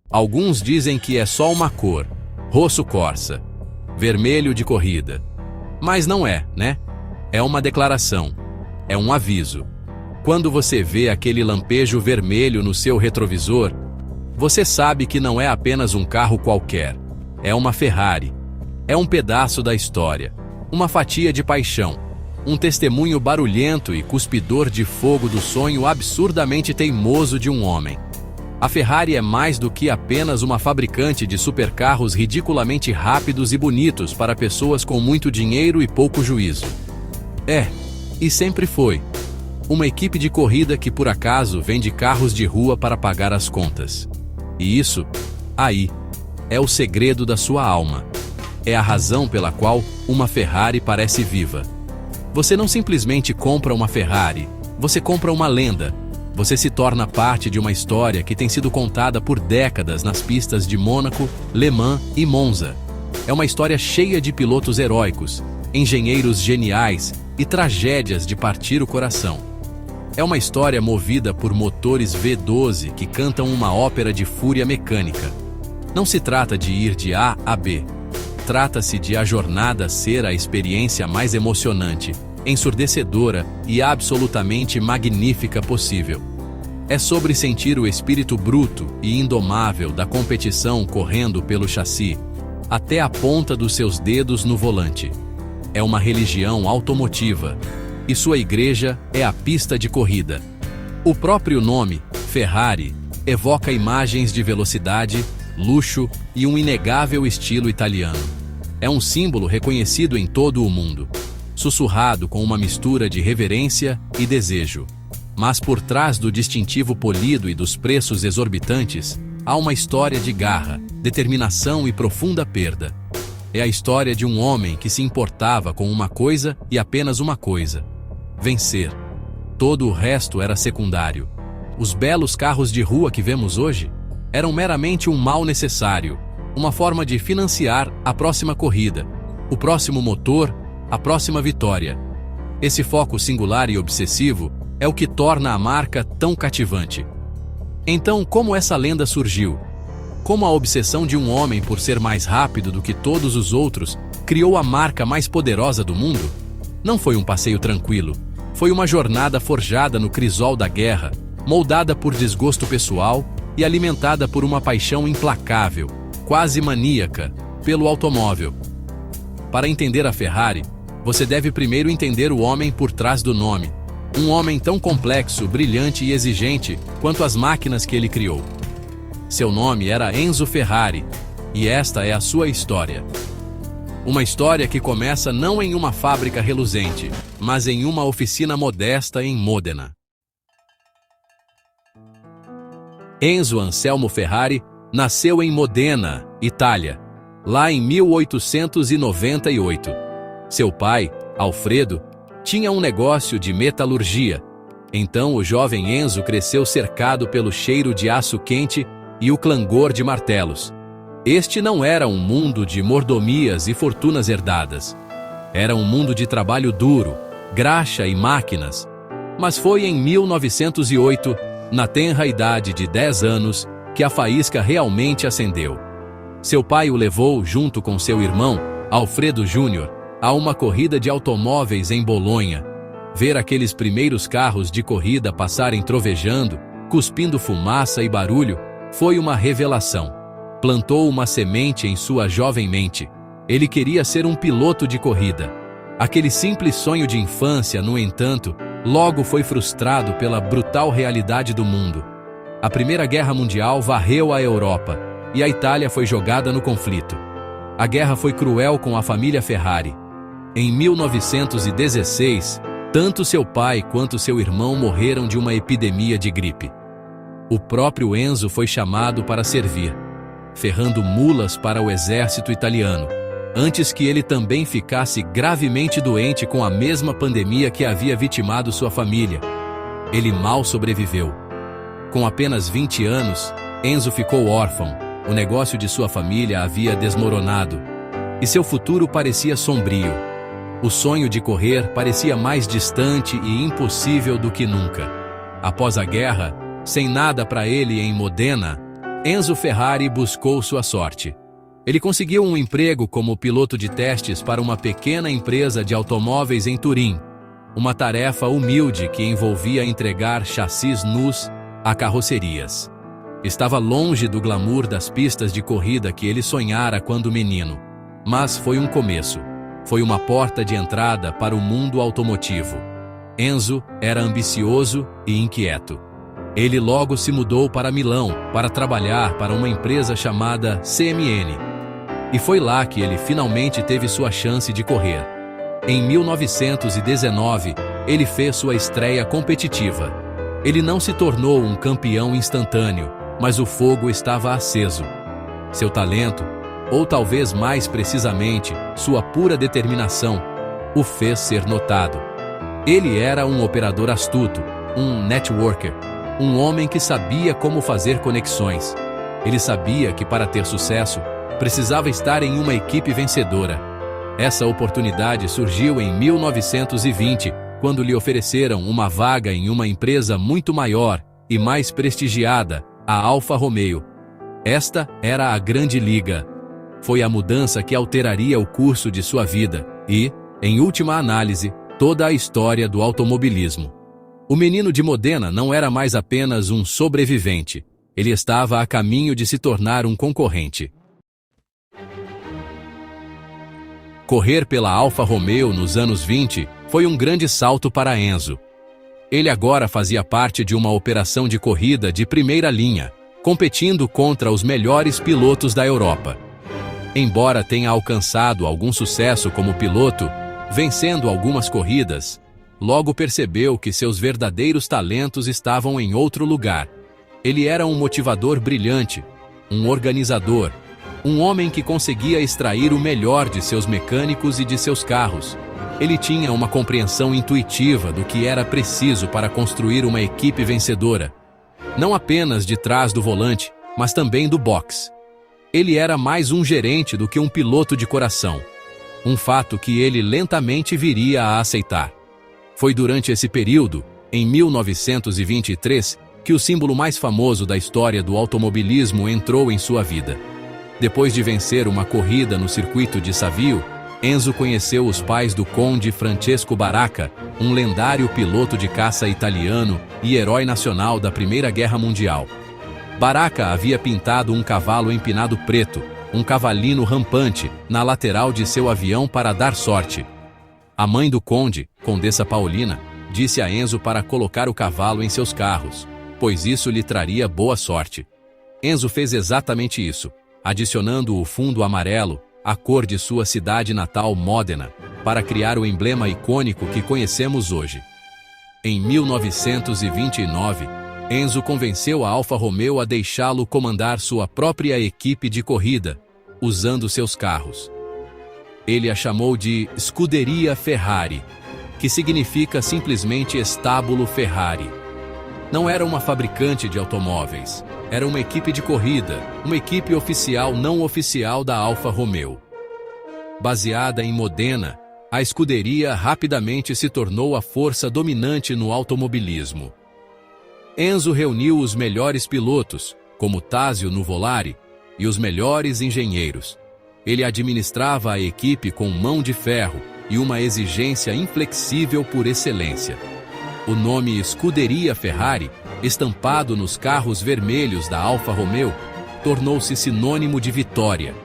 Alguns dizem que é só uma cor, rosso corsa, vermelho de corrida. Mas não é, né? É uma declaração, é um aviso. Quando você vê aquele lampejo vermelho no seu retrovisor, você sabe que não é apenas um carro qualquer, é uma Ferrari. É um pedaço da história, uma fatia de paixão, um testemunho barulhento e cuspidor de fogo do sonho absurdamente teimoso de um homem. A Ferrari é mais do que apenas uma fabricante de supercarros ridiculamente rápidos e bonitos para pessoas com muito dinheiro e pouco juízo. É, e sempre foi, uma equipe de corrida que por acaso vende carros de rua para pagar as contas. E isso, aí, é o segredo da sua alma. É a razão pela qual uma Ferrari parece viva. Você não simplesmente compra uma Ferrari, você compra uma lenda. Você se torna parte de uma história que tem sido contada por décadas nas pistas de Mônaco, Le Mans e Monza. É uma história cheia de pilotos heróicos, engenheiros geniais e tragédias de partir o coração. É uma história movida por motores V12 que cantam uma ópera de fúria mecânica. Não se trata de ir de A a B. Trata-se de a jornada ser a experiência mais emocionante, ensurdecedora e absolutamente magnífica possível. É sobre sentir o espírito bruto e indomável da competição correndo pelo chassi, até a ponta dos seus dedos no volante. É uma religião automotiva, e sua igreja é a pista de corrida. O próprio nome, Ferrari, evoca imagens de velocidade, luxo e um inegável estilo italiano. É um símbolo reconhecido em todo o mundo, sussurrado com uma mistura de reverência e desejo. Mas por trás do distintivo polido e dos preços exorbitantes, há uma história de garra, determinação e profunda perda. É a história de um homem que se importava com uma coisa e apenas uma coisa: vencer. Todo o resto era secundário. Os belos carros de rua que vemos hoje eram meramente um mal necessário, uma forma de financiar a próxima corrida, o próximo motor, a próxima vitória. Esse foco singular e obsessivo é o que torna a marca tão cativante. Então, como essa lenda surgiu? Como a obsessão de um homem por ser mais rápido do que todos os outros criou a marca mais poderosa do mundo? Não foi um passeio tranquilo. Foi uma jornada forjada no crisol da guerra, moldada por desgosto pessoal e alimentada por uma paixão implacável, quase maníaca, pelo automóvel. Para entender a Ferrari, você deve primeiro entender o homem por trás do nome. Um homem tão complexo, brilhante e exigente quanto as máquinas que ele criou. Seu nome era Enzo Ferrari, e esta é a sua história. Uma história que começa não em uma fábrica reluzente, mas em uma oficina modesta em Modena. Enzo Anselmo Ferrari nasceu em Modena, Itália, lá em 1898. Seu pai, Alfredo, tinha um negócio de metalurgia. Então o jovem Enzo cresceu cercado pelo cheiro de aço quente e o clangor de martelos. Este não era um mundo de mordomias e fortunas herdadas. Era um mundo de trabalho duro, graxa e máquinas. Mas foi em 1908, na tenra idade de 10 anos, que a faísca realmente acendeu. Seu pai o levou, junto com seu irmão, Alfredo Júnior, a uma corrida de automóveis em Bolonha. Ver aqueles primeiros carros de corrida passarem trovejando, cuspindo fumaça e barulho, foi uma revelação. Plantou uma semente em sua jovem mente. Ele queria ser um piloto de corrida. Aquele simples sonho de infância, no entanto, logo foi frustrado pela brutal realidade do mundo. A Primeira Guerra Mundial varreu a Europa, e a Itália foi jogada no conflito. A guerra foi cruel com a família Ferrari. Em 1916, tanto seu pai quanto seu irmão morreram de uma epidemia de gripe. O próprio Enzo foi chamado para servir, ferrando mulas para o exército italiano, antes que ele também ficasse gravemente doente com a mesma pandemia que havia vitimado sua família. Ele mal sobreviveu. Com apenas 20 anos, Enzo ficou órfão, o negócio de sua família havia desmoronado, e seu futuro parecia sombrio. O sonho de correr parecia mais distante e impossível do que nunca. Após a guerra, sem nada para ele em Modena, Enzo Ferrari buscou sua sorte. Ele conseguiu um emprego como piloto de testes para uma pequena empresa de automóveis em Turim, uma tarefa humilde que envolvia entregar chassis nus a carrocerias. Estava longe do glamour das pistas de corrida que ele sonhara quando menino, mas foi um começo. Foi uma porta de entrada para o mundo automotivo. Enzo era ambicioso e inquieto. Ele logo se mudou para Milão para trabalhar para uma empresa chamada CMN. E foi lá que ele finalmente teve sua chance de correr. Em 1919, ele fez sua estreia competitiva. Ele não se tornou um campeão instantâneo, mas o fogo estava aceso. Seu talento, ou talvez mais precisamente, sua pura determinação, o fez ser notado. Ele era um operador astuto, um networker, um homem que sabia como fazer conexões. Ele sabia que para ter sucesso, precisava estar em uma equipe vencedora. Essa oportunidade surgiu em 1920, quando lhe ofereceram uma vaga em uma empresa muito maior e mais prestigiada, a Alfa Romeo. Esta era a Grande Liga. Foi a mudança que alteraria o curso de sua vida e, em última análise, toda a história do automobilismo. O menino de Modena não era mais apenas um sobrevivente. Ele estava a caminho de se tornar um concorrente. Correr pela Alfa Romeo nos anos 20 foi um grande salto para Enzo. Ele agora fazia parte de uma operação de corrida de primeira linha, competindo contra os melhores pilotos da Europa. Embora tenha alcançado algum sucesso como piloto, vencendo algumas corridas, logo percebeu que seus verdadeiros talentos estavam em outro lugar. Ele era um motivador brilhante, um organizador, um homem que conseguia extrair o melhor de seus mecânicos e de seus carros. Ele tinha uma compreensão intuitiva do que era preciso para construir uma equipe vencedora. Não apenas de trás do volante, mas também do box. Ele era mais um gerente do que um piloto de coração. Um fato que ele lentamente viria a aceitar. Foi durante esse período, em 1923, que o símbolo mais famoso da história do automobilismo entrou em sua vida. Depois de vencer uma corrida no circuito de Savio, Enzo conheceu os pais do conde Francesco Baracca, um lendário piloto de caça italiano e herói nacional da Primeira Guerra Mundial. Baracca havia pintado um cavalo empinado preto, um cavalino rampante, na lateral de seu avião para dar sorte. A mãe do conde, Condessa Paulina, disse a Enzo para colocar o cavalo em seus carros, pois isso lhe traria boa sorte. Enzo fez exatamente isso, adicionando o fundo amarelo, a cor de sua cidade natal Modena, para criar o emblema icônico que conhecemos hoje. Em 1929, Enzo convenceu a Alfa Romeo a deixá-lo comandar sua própria equipe de corrida, usando seus carros. Ele a chamou de Scuderia Ferrari, que significa simplesmente estábulo Ferrari. Não era uma fabricante de automóveis, era uma equipe de corrida, uma equipe oficial não oficial da Alfa Romeo. Baseada em Modena, a escuderia rapidamente se tornou a força dominante no automobilismo. Enzo reuniu os melhores pilotos, como Tásio Nuvolari, e os melhores engenheiros. Ele administrava a equipe com mão de ferro e uma exigência inflexível por excelência. O nome Scuderia Ferrari, estampado nos carros vermelhos da Alfa Romeo, tornou-se sinônimo de vitória.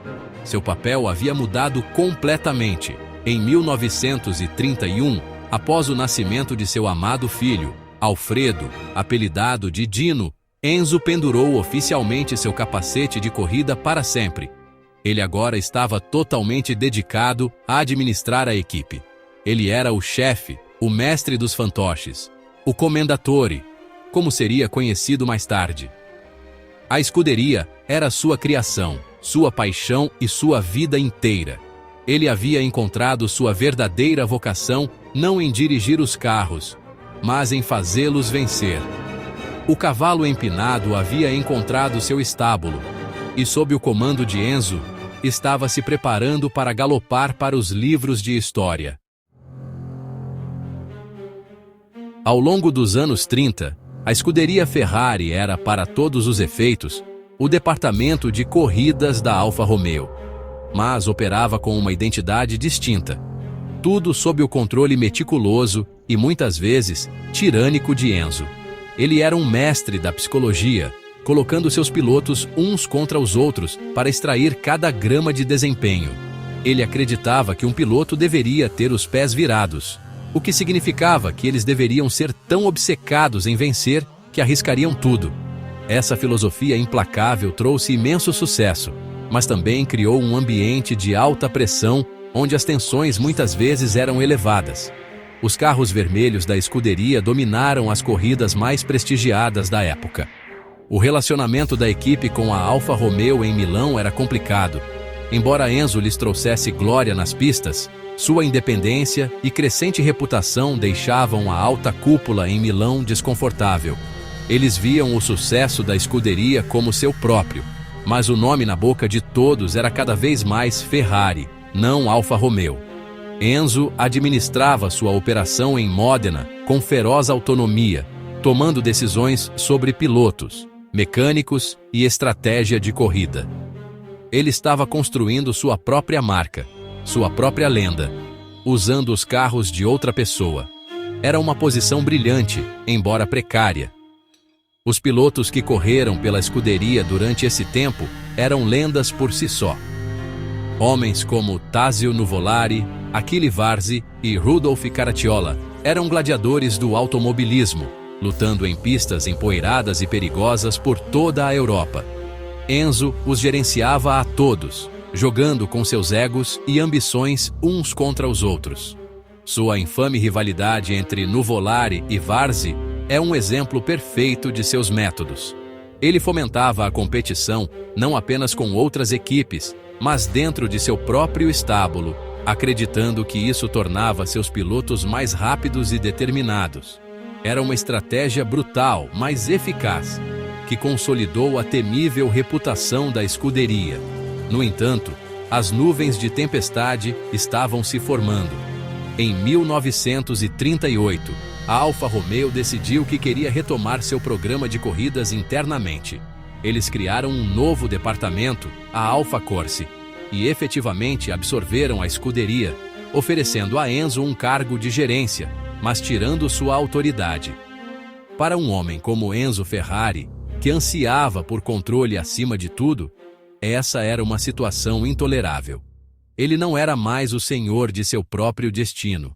Seu papel havia mudado completamente. Em 1931, após o nascimento de seu amado filho, Alfredo, apelidado de Dino, Enzo pendurou oficialmente seu capacete de corrida para sempre. Ele agora estava totalmente dedicado a administrar a equipe. Ele era o chefe, o mestre dos fantoches, o commendatore, como seria conhecido mais tarde. A escuderia era sua criação, sua paixão e sua vida inteira. Ele havia encontrado sua verdadeira vocação não em dirigir os carros, mas em fazê-los vencer. O cavalo empinado havia encontrado seu estábulo, e sob o comando de Enzo, estava se preparando para galopar para os livros de história. Ao longo dos anos 30, a escuderia Ferrari era, para todos os efeitos, o departamento de corridas da Alfa Romeo, mas operava com uma identidade distinta. Tudo sob o controle meticuloso e, muitas vezes, tirânico de Enzo. Ele era um mestre da psicologia, colocando seus pilotos uns contra os outros para extrair cada grama de desempenho. Ele acreditava que um piloto deveria ter os pés virados, o que significava que eles deveriam ser tão obcecados em vencer que arriscariam tudo. Essa filosofia implacável trouxe imenso sucesso, mas também criou um ambiente de alta pressão onde as tensões muitas vezes eram elevadas. Os carros vermelhos da escuderia dominaram as corridas mais prestigiadas da época. O relacionamento da equipe com a Alfa Romeo em Milão era complicado. Embora Enzo lhes trouxesse glória nas pistas, sua independência e crescente reputação deixavam a alta cúpula em Milão desconfortável. Eles viam o sucesso da escuderia como seu próprio, mas o nome na boca de todos era cada vez mais Ferrari, não Alfa Romeo. Enzo administrava sua operação em Modena com feroz autonomia, tomando decisões sobre pilotos, mecânicos e estratégia de corrida. Ele estava construindo sua própria marca, sua própria lenda, usando os carros de outra pessoa. Era uma posição brilhante, embora precária. Os pilotos que correram pela escuderia durante esse tempo eram lendas por si só. Homens como Tazio Nuvolari, Achille Varzi e Rudolf Caracciola eram gladiadores do automobilismo, lutando em pistas empoeiradas e perigosas por toda a Europa. Enzo os gerenciava a todos, jogando com seus egos e ambições uns contra os outros. Sua infame rivalidade entre Nuvolari e Varzi é um exemplo perfeito de seus métodos. Ele fomentava a competição não apenas com outras equipes, mas dentro de seu próprio estábulo, acreditando que isso tornava seus pilotos mais rápidos e determinados. Era uma estratégia brutal, mas eficaz, que consolidou a temível reputação da escuderia. No entanto, as nuvens de tempestade estavam se formando. Em 1938, a Alfa Romeo decidiu que queria retomar seu programa de corridas internamente. Eles criaram um novo departamento, a Alfa Corse, e efetivamente absorveram a escuderia, oferecendo a Enzo um cargo de gerência, mas tirando sua autoridade. Para um homem como Enzo Ferrari, que ansiava por controle acima de tudo, essa era uma situação intolerável. Ele não era mais o senhor de seu próprio destino.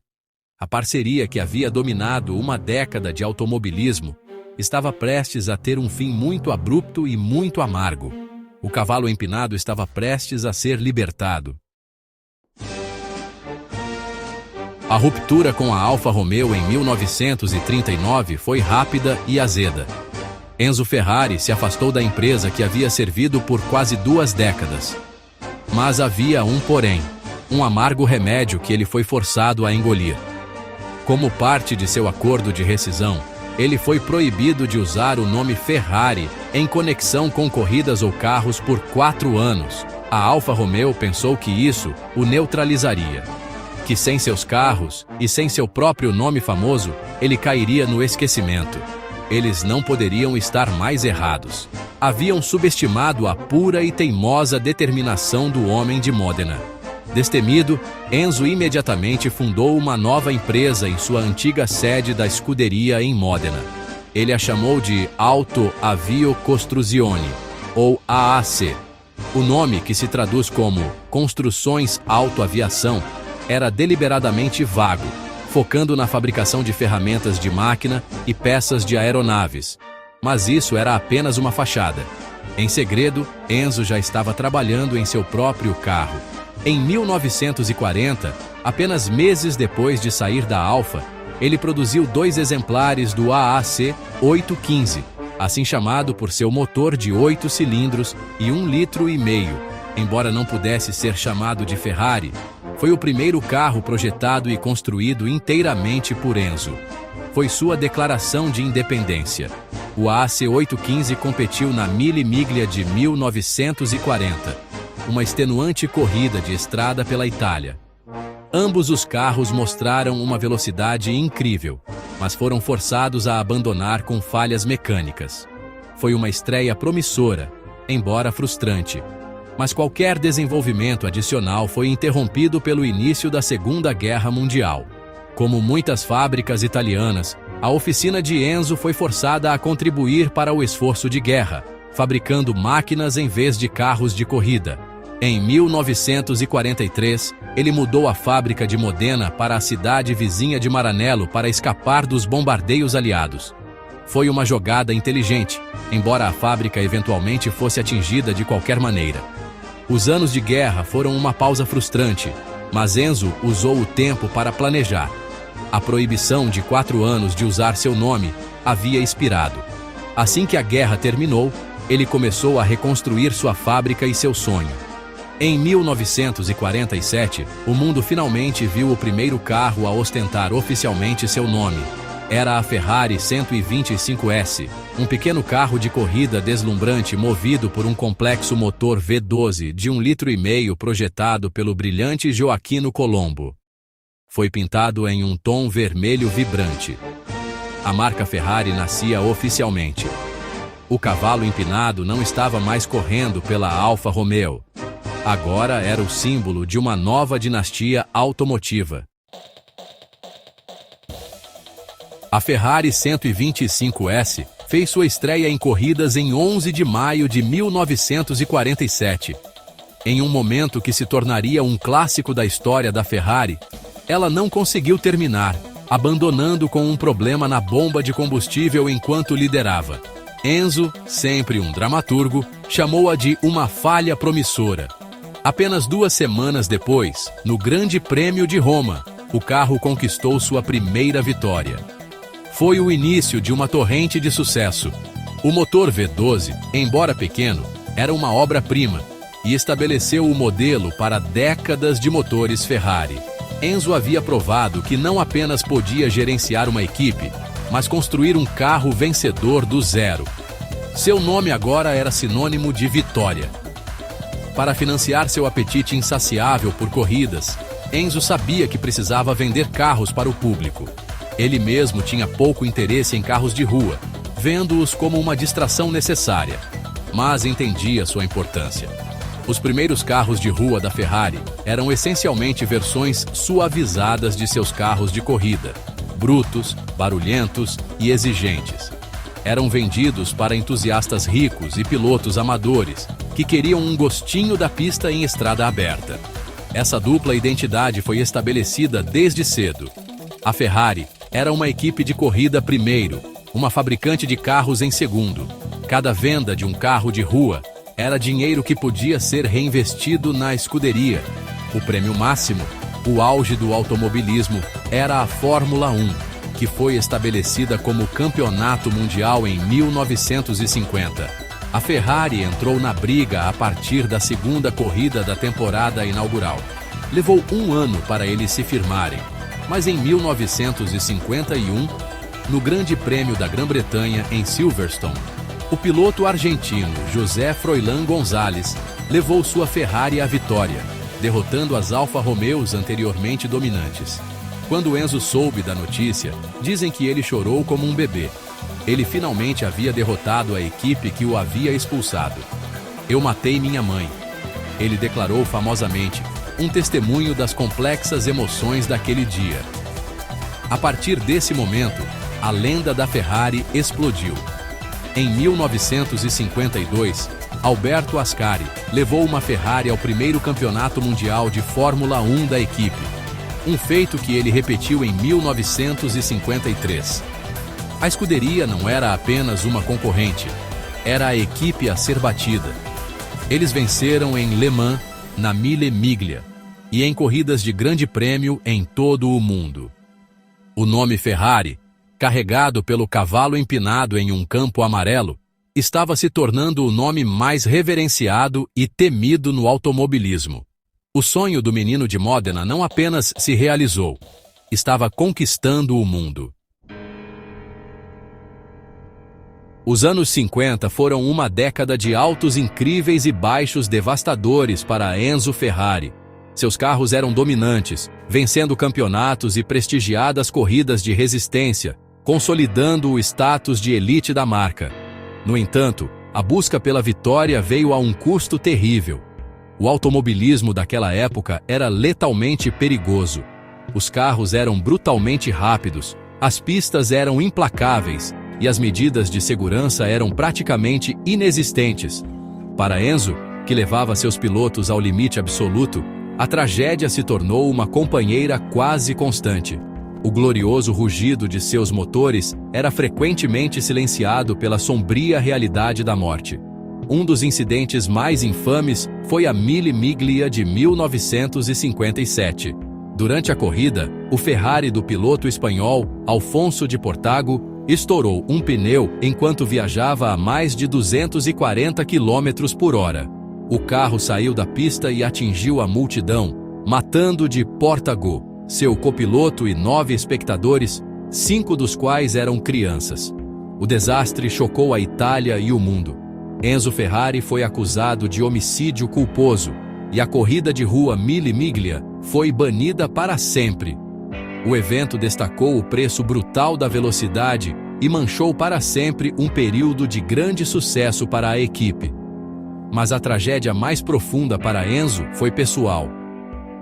A parceria que havia dominado uma década de automobilismo estava prestes a ter um fim muito abrupto e muito amargo. O cavalo empinado estava prestes a ser libertado. A ruptura com a Alfa Romeo em 1939 foi rápida e azeda. Enzo Ferrari se afastou da empresa que havia servido por quase 2 décadas. Mas havia um porém, um amargo remédio que ele foi forçado a engolir. Como parte de seu acordo de rescisão, ele foi proibido de usar o nome Ferrari em conexão com corridas ou carros por 4 anos. A Alfa Romeo pensou que isso o neutralizaria, que sem seus carros e sem seu próprio nome famoso, ele cairia no esquecimento. Eles não poderiam estar mais errados. Haviam subestimado a pura e teimosa determinação do homem de Modena. Destemido, Enzo imediatamente fundou uma nova empresa em sua antiga sede da escuderia em Modena. Ele a chamou de Auto Avio Costruzioni, ou AAC. O nome, que se traduz como Construções Autoaviação, era deliberadamente vago, focando na fabricação de ferramentas de máquina e peças de aeronaves. Mas isso era apenas uma fachada. Em segredo, Enzo já estava trabalhando em seu próprio carro. Em 1940, apenas meses depois de sair da Alfa, ele produziu 2 exemplares do AAC 815, assim chamado por seu motor de 8 cilindros e 1,5 litros. Embora não pudesse ser chamado de Ferrari, foi o primeiro carro projetado e construído inteiramente por Enzo. Foi sua declaração de independência. O AAC 815 competiu na Mille Miglia de 1940, uma extenuante corrida de estrada pela Itália. Ambos os carros mostraram uma velocidade incrível, mas foram forçados a abandonar com falhas mecânicas. Foi uma estreia promissora, embora frustrante. Mas qualquer desenvolvimento adicional foi interrompido pelo início da Segunda Guerra Mundial. Como muitas fábricas italianas, a oficina de Enzo foi forçada a contribuir para o esforço de guerra, fabricando máquinas em vez de carros de corrida. Em 1943, ele mudou a fábrica de Modena para a cidade vizinha de Maranello para escapar dos bombardeios aliados. Foi uma jogada inteligente, embora a fábrica eventualmente fosse atingida de qualquer maneira. Os anos de guerra foram uma pausa frustrante, mas Enzo usou o tempo para planejar. A proibição de 4 anos de usar seu nome havia expirado. Assim que a guerra terminou, ele começou a reconstruir sua fábrica e seu sonho. Em 1947, o mundo finalmente viu o primeiro carro a ostentar oficialmente seu nome. Era a Ferrari 125S, um pequeno carro de corrida deslumbrante movido por um complexo motor V12 de 1,5 litros projetado pelo brilhante Gioacchino Colombo. Foi pintado em um tom vermelho vibrante. A marca Ferrari nascia oficialmente. O cavalo empinado não estava mais correndo pela Alfa Romeo. Agora era o símbolo de uma nova dinastia automotiva. A Ferrari 125S fez sua estreia em corridas em 11 de maio de 1947. Em um momento que se tornaria um clássico da história da Ferrari, ela não conseguiu terminar, abandonando com um problema na bomba de combustível enquanto liderava. Enzo, sempre um dramaturgo, chamou-a de uma falha promissora. Apenas 2 semanas depois, no Grande Prêmio de Roma, o carro conquistou sua primeira vitória. Foi o início de uma torrente de sucesso. O motor V12, embora pequeno, era uma obra-prima e estabeleceu o modelo para décadas de motores Ferrari. Enzo havia provado que não apenas podia gerenciar uma equipe, mas construir um carro vencedor do zero. Seu nome agora era sinônimo de vitória. Para financiar seu apetite insaciável por corridas, Enzo sabia que precisava vender carros para o público. Ele mesmo tinha pouco interesse em carros de rua, vendo-os como uma distração necessária, mas entendia sua importância. Os primeiros carros de rua da Ferrari eram essencialmente versões suavizadas de seus carros de corrida, brutos, barulhentos e exigentes. Eram vendidos para entusiastas ricos e pilotos amadores que queriam um gostinho da pista em estrada aberta. Essa dupla identidade foi estabelecida desde cedo. A Ferrari era uma equipe de corrida primeiro, uma fabricante de carros em segundo. Cada venda de um carro de rua era dinheiro que podia ser reinvestido na escuderia. O prêmio máximo, o auge do automobilismo, era a Fórmula 1, que foi estabelecida como campeonato mundial em 1950. A Ferrari entrou na briga a partir da segunda corrida da temporada inaugural. Levou 1 ano para eles se firmarem, mas em 1951, no Grande Prêmio da Grã-Bretanha em Silverstone, o piloto argentino José Froilán González levou sua Ferrari à vitória, derrotando as Alfa Romeos anteriormente dominantes. Quando Enzo soube da notícia, dizem que ele chorou como um bebê. Ele finalmente havia derrotado a equipe que o havia expulsado. "Eu matei minha mãe", ele declarou famosamente, um testemunho das complexas emoções daquele dia. A partir desse momento, a lenda da Ferrari explodiu. Em 1952, Alberto Ascari levou uma Ferrari ao primeiro campeonato mundial de Fórmula 1 da equipe, um feito que ele repetiu em 1953. A escuderia não era apenas uma concorrente, era a equipe a ser batida. Eles venceram em Le Mans, na Mille Miglia, e em corridas de grande prêmio em todo o mundo. O nome Ferrari, carregado pelo cavalo empinado em um campo amarelo, estava se tornando o nome mais reverenciado e temido no automobilismo. O sonho do menino de Modena não apenas se realizou, estava conquistando o mundo. Os anos 50 foram uma década de altos incríveis e baixos devastadores para Enzo Ferrari. Seus carros eram dominantes, vencendo campeonatos e prestigiadas corridas de resistência, consolidando o status de elite da marca. No entanto, A busca pela vitória veio a um custo terrível. O automobilismo daquela época era letalmente perigoso. Os carros eram brutalmente rápidos, as pistas eram implacáveis e as medidas de segurança eram praticamente inexistentes. Para Enzo, que levava seus pilotos ao limite absoluto, a tragédia se tornou uma companheira quase constante. O glorioso rugido de seus motores era frequentemente silenciado pela sombria realidade da morte. Um dos incidentes mais infames foi a Mille Miglia de 1957. Durante a corrida, o Ferrari do piloto espanhol Alfonso de Portago estourou um pneu enquanto viajava a mais de 240 km por hora. O carro saiu da pista e atingiu a multidão, matando de Portago, seu copiloto e 9 espectadores, 5 dos quais eram crianças. O desastre chocou a Itália e o mundo. Enzo Ferrari foi acusado de homicídio culposo e a corrida de rua Mille Miglia foi banida para sempre. O evento destacou o preço brutal da velocidade e manchou para sempre um período de grande sucesso para a equipe. Mas a tragédia mais profunda para Enzo foi pessoal.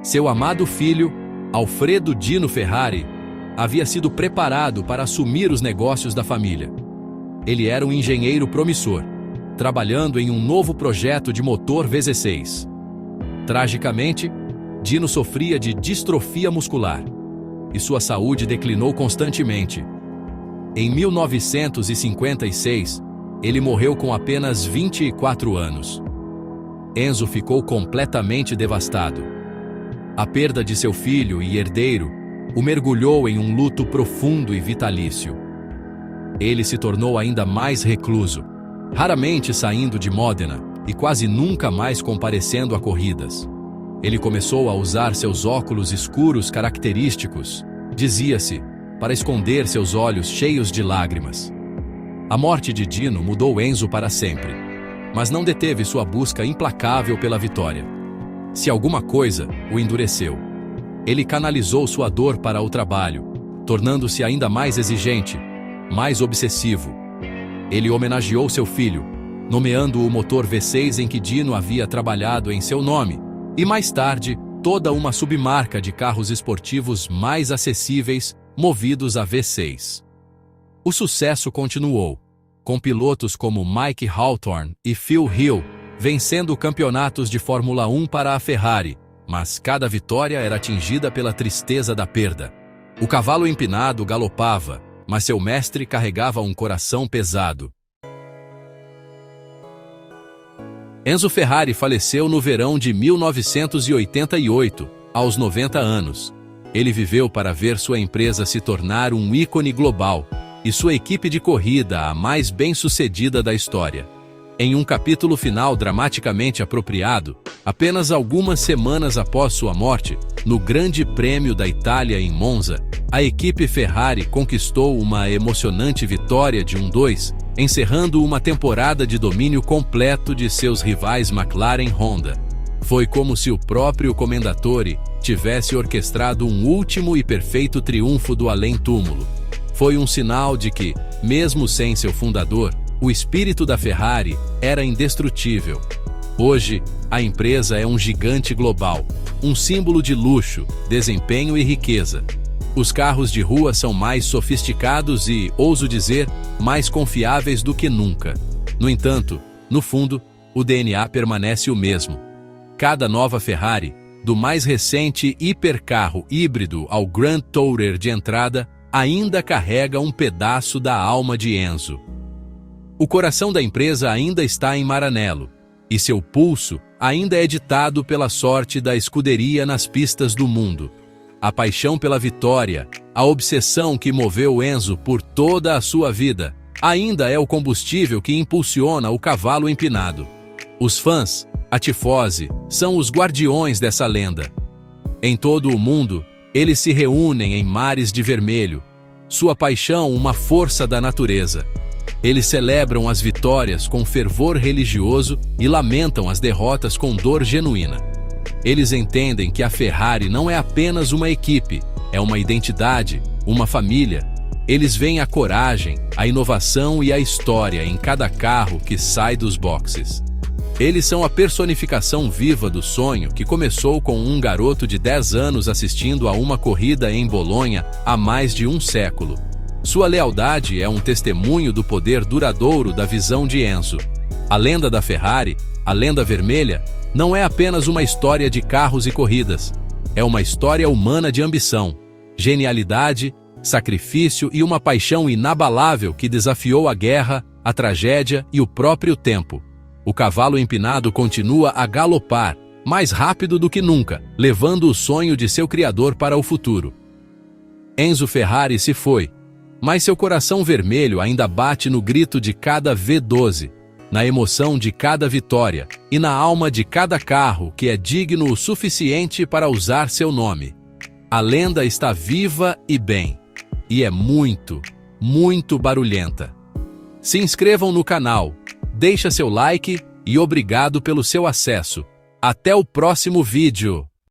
Seu amado filho, Alfredo Dino Ferrari, havia sido preparado para assumir os negócios da família. Ele era um engenheiro promissor, trabalhando em um novo projeto de motor V16. Tragicamente, Dino sofria de distrofia muscular e sua saúde declinou constantemente. Em 1956, ele morreu com apenas 24 anos. Enzo ficou completamente devastado. A perda de seu filho e herdeiro o mergulhou em um luto profundo e vitalício. Ele se tornou ainda mais recluso, raramente saindo de Módena e quase nunca mais comparecendo a corridas. Ele começou a usar seus óculos escuros característicos, dizia-se, para esconder seus olhos cheios de lágrimas. A morte de Dino mudou Enzo para sempre, mas não deteve sua busca implacável pela vitória. Se alguma coisa o endureceu, ele canalizou sua dor para o trabalho, tornando-se ainda mais exigente, mais obsessivo. Ele homenageou seu filho, nomeando o motor V6 em que Dino havia trabalhado em seu nome, e mais tarde, toda uma submarca de carros esportivos mais acessíveis, movidos a V6. O sucesso continuou, com pilotos como Mike Hawthorne e Phil Hill vencendo campeonatos de Fórmula 1 para a Ferrari, mas cada vitória era atingida pela tristeza da perda. O cavalo empinado galopava, mas seu mestre carregava um coração pesado. Enzo Ferrari faleceu no verão de 1988, aos 90 anos. Ele viveu para ver sua empresa se tornar um ícone global e sua equipe de corrida a mais bem-sucedida da história. Em um capítulo final dramaticamente apropriado, apenas algumas semanas após sua morte, no Grande Prêmio da Itália em Monza, a equipe Ferrari conquistou uma emocionante vitória de 1-2, encerrando uma temporada de domínio completo de seus rivais McLaren e Honda. Foi como se o próprio Commendatore tivesse orquestrado um último e perfeito triunfo do além-túmulo. Foi um sinal de que, mesmo sem seu fundador, o espírito da Ferrari era indestrutível. Hoje, a empresa é um gigante global, um símbolo de luxo, desempenho e riqueza. Os carros de rua são mais sofisticados e, ouso dizer, mais confiáveis do que nunca. No entanto, no fundo, o DNA permanece o mesmo. Cada nova Ferrari, do mais recente hipercarro híbrido ao Grand Tourer de entrada, ainda carrega um pedaço da alma de Enzo. O coração da empresa ainda está em Maranello, e seu pulso ainda é ditado pela sorte da escuderia nas pistas do mundo. A paixão pela vitória, a obsessão que moveu Enzo por toda a sua vida, ainda é o combustível que impulsiona o cavalo empinado. Os fãs, a tifose, são os guardiões dessa lenda. Em todo o mundo, eles se reúnem em mares de vermelho, sua paixão uma força da natureza. Eles celebram as vitórias com fervor religioso e lamentam as derrotas com dor genuína. Eles entendem que a Ferrari não é apenas uma equipe, é uma identidade, uma família. Eles veem a coragem, a inovação e a história em cada carro que sai dos boxes. Eles são a personificação viva do sonho que começou com um garoto de 10 anos assistindo a uma corrida em Bolonha há mais de um século. Sua lealdade é um testemunho do poder duradouro da visão de Enzo. A lenda da Ferrari, a lenda vermelha, não é apenas uma história de carros e corridas. É uma história humana de ambição, genialidade, sacrifício e uma paixão inabalável que desafiou a guerra, a tragédia e o próprio tempo. O cavalo empinado continua a galopar, mais rápido do que nunca, levando o sonho de seu criador para o futuro. Enzo Ferrari se foi, mas seu coração vermelho ainda bate no grito de cada V12, na emoção de cada vitória e na alma de cada carro que é digno o suficiente para usar seu nome. A lenda está viva e bem, e é muito, muito barulhenta. Se inscrevam no canal, deixa seu like e obrigado pelo seu acesso. Até o próximo vídeo!